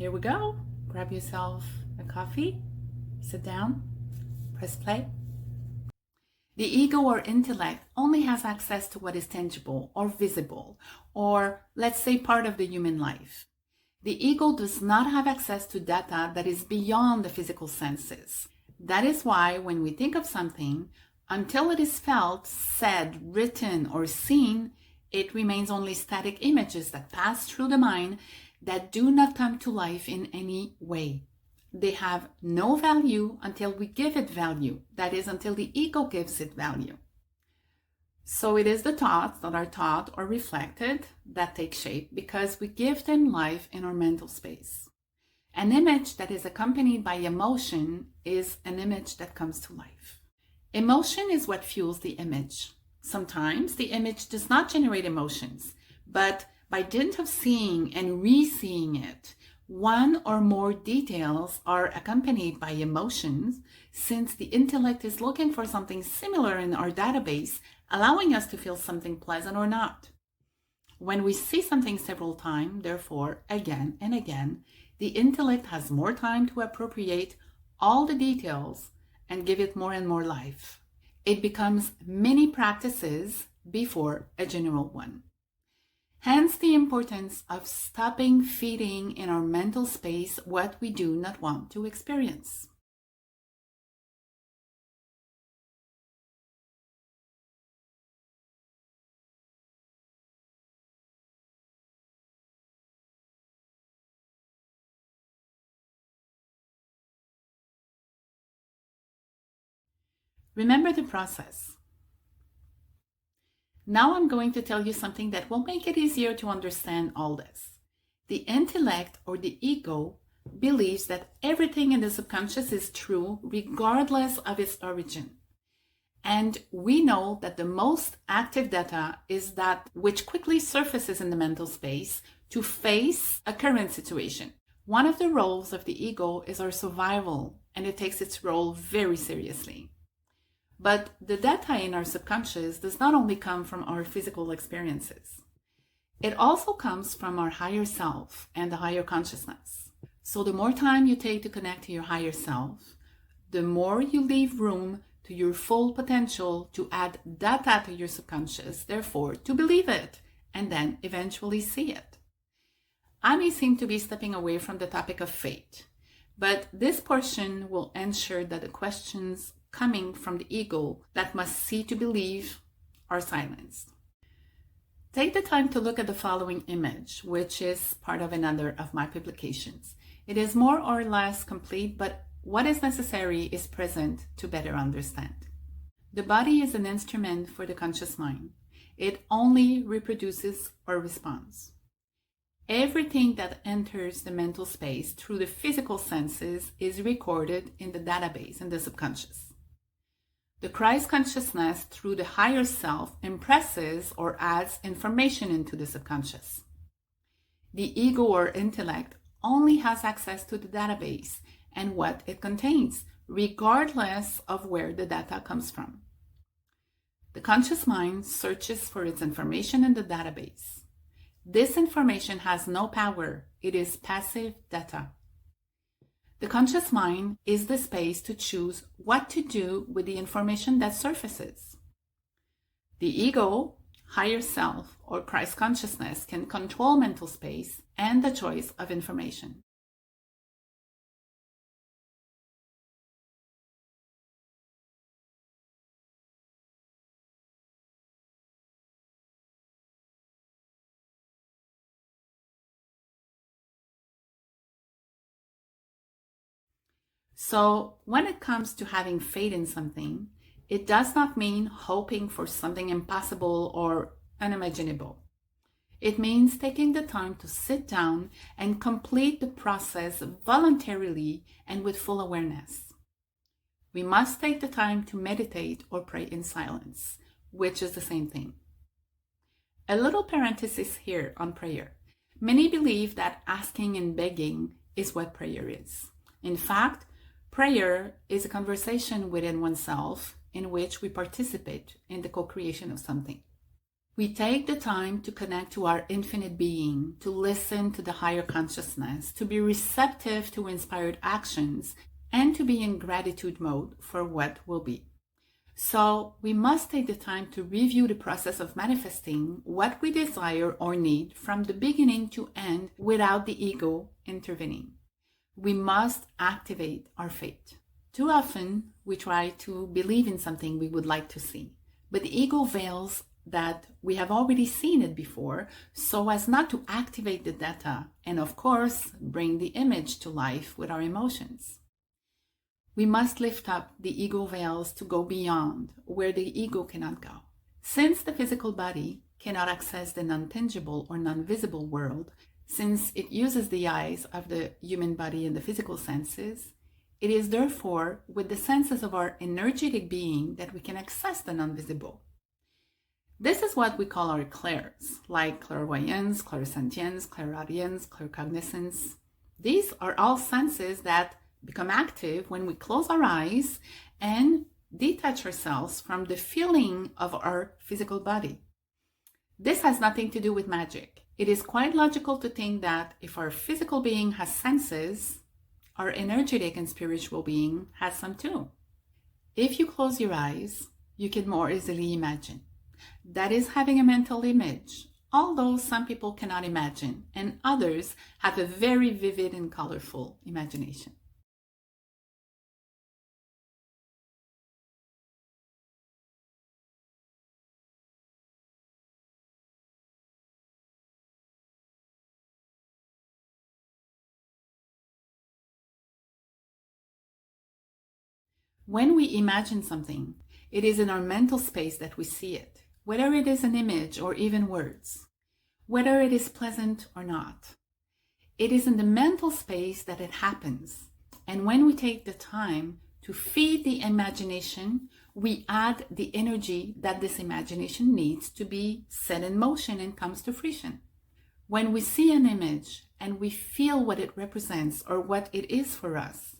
Here we go. Grab yourself a coffee, sit down, press play. The ego or intellect only has access to what is tangible or visible, or let's say part of the human life. The ego does not have access to data that is beyond the physical senses. That is why when we think of something, until it is felt, said, written, or seen, it remains only static images that pass through the mind that do not come to life in any way. They have no value until we give it value, that is, until the ego gives it value. So it is the thoughts that are taught or reflected that take shape because we give them life in our mental space. An image that is accompanied by emotion is an image that comes to life. Emotion is what fuels the image. Sometimes the image does not generate emotions, but by dint of seeing and re-seeing it, one or more details are accompanied by emotions, since the intellect is looking for something similar in our database, allowing us to feel something pleasant or not. When we see something several times, therefore, again and again, the intellect has more time to appropriate all the details and give it more and more life. It becomes many practices before a general one. Hence the importance of stopping feeding in our mental space what we do not want to experience. Remember the process. Now I'm going to tell you something that will make it easier to understand all this. The intellect or the ego believes that everything in the subconscious is true regardless of its origin. And we know that the most active data is that which quickly surfaces in the mental space to face a current situation. One of the roles of the ego is our survival, and it takes its role very seriously. But the data in our subconscious does not only come from our physical experiences. It also comes from our higher self and the higher consciousness. So the more time you take to connect to your higher self, the more you leave room to your full potential to add data to your subconscious, therefore to believe it, and then eventually see it. I may seem to be stepping away from the topic of fate, but this portion will ensure that the questions coming from the ego that must see to believe are silenced. Take the time to look at the following image, which is part of another of my publications. It is more or less complete, but what is necessary is present to better understand. The body is an instrument for the conscious mind. It only reproduces or responds. Everything that enters the mental space through the physical senses is recorded in the database in the subconscious. The Christ consciousness through the higher self impresses or adds information into the subconscious. The ego or intellect only has access to the database and what it contains, regardless of where the data comes from. The conscious mind searches for its information in the database. This information has no power. It is passive data. The conscious mind is the space to choose what to do with the information that surfaces. The ego, higher self, or Christ consciousness can control mental space and the choice of information. So when it comes to having faith in something, it does not mean hoping for something impossible or unimaginable. It means taking the time to sit down and complete the process voluntarily and with full awareness. We must take the time to meditate or pray in silence, which is the same thing. A little parenthesis here on prayer. Many believe that asking and begging is what prayer is. In fact, prayer is a conversation within oneself in which we participate in the co-creation of something. We take the time to connect to our infinite being, to listen to the higher consciousness, to be receptive to inspired actions, and to be in gratitude mode for what will be. So we must take the time to review the process of manifesting what we desire or need from the beginning to end without the ego intervening. We must activate our faith. Too often, we try to believe in something we would like to see, but the ego veils that we have already seen it before so as not to activate the data and, of course, bring the image to life with our emotions. We must lift up the ego veils to go beyond where the ego cannot go. Since the physical body cannot access the non-tangible or non-visible world, since it uses the eyes of the human body and the physical senses, it is therefore with the senses of our energetic being that we can access the non-visible. This is what we call our clairs, like clairvoyance, clairsentience, clairaudience, claircognizance. These are all senses that become active when we close our eyes and detach ourselves from the feeling of our physical body. This has nothing to do with magic. It is quite logical to think that if our physical being has senses, our energetic and spiritual being has some too. If you close your eyes, you can more easily imagine. That is having a mental image, although some people cannot imagine and others have a very vivid and colorful imagination. When we imagine something, it is in our mental space that we see it, whether it is an image or even words, whether it is pleasant or not. It is in the mental space that it happens. And when we take the time to feed the imagination, we add the energy that this imagination needs to be set in motion and comes to fruition. When we see an image and we feel what it represents or what it is for us,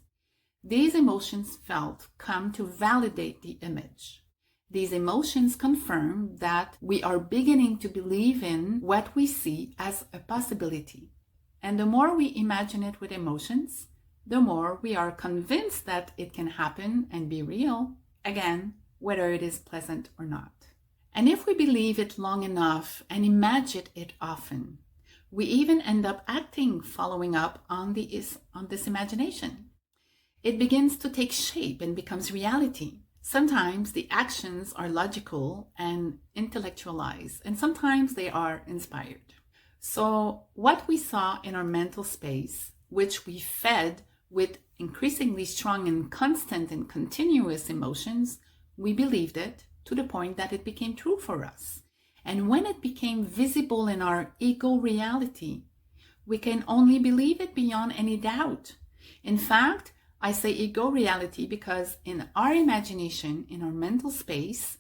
these emotions felt come to validate the image. These emotions confirm that we are beginning to believe in what we see as a possibility. And the more we imagine it with emotions, the more we are convinced that it can happen and be real, again, whether it is pleasant or not. And if we believe it long enough and imagine it often, we even end up acting following up on this imagination. It begins to take shape and becomes reality. Sometimes the actions are logical and intellectualized, and sometimes they are inspired. So what we saw in our mental space, which we fed with increasingly strong and constant and continuous emotions, we believed it to the point that it became true for us. And when it became visible in our ego reality, we can only believe it beyond any doubt. In fact, I say ego reality because in our imagination, in our mental space,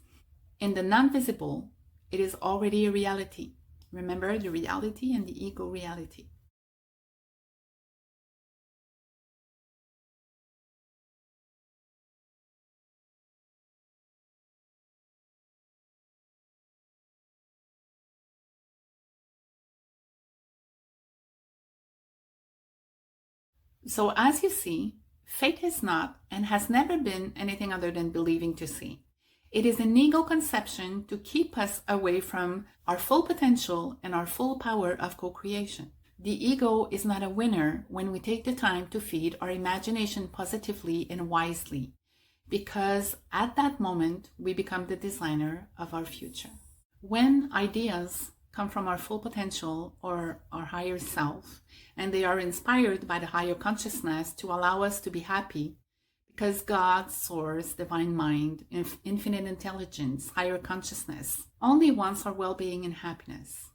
in the non-visible, it is already a reality. Remember the reality and the ego reality. So as you see, faith is not and has never been anything other than believing to see. It is an ego conception to keep us away from our full potential and our full power of co-creation. The ego is not a winner when we take the time to feed our imagination positively and wisely, because at that moment we become the designer of our future. When ideas come from our full potential or our higher self, and they are inspired by the higher consciousness to allow us to be happy, because God, Source, Divine Mind, Infinite Intelligence, higher consciousness, only wants our well-being and happiness.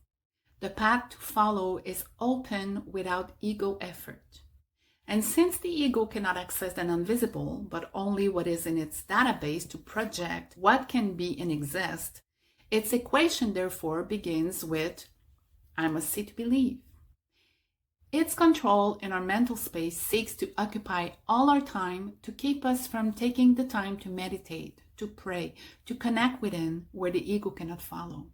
The path to follow is open without ego effort. And since the ego cannot access the non-visible, but only what is in its database to project what can be and exist, its equation, therefore, begins with, I must see to believe. Its control in our mental space seeks to occupy all our time to keep us from taking the time to meditate, to pray, to connect within where the ego cannot follow.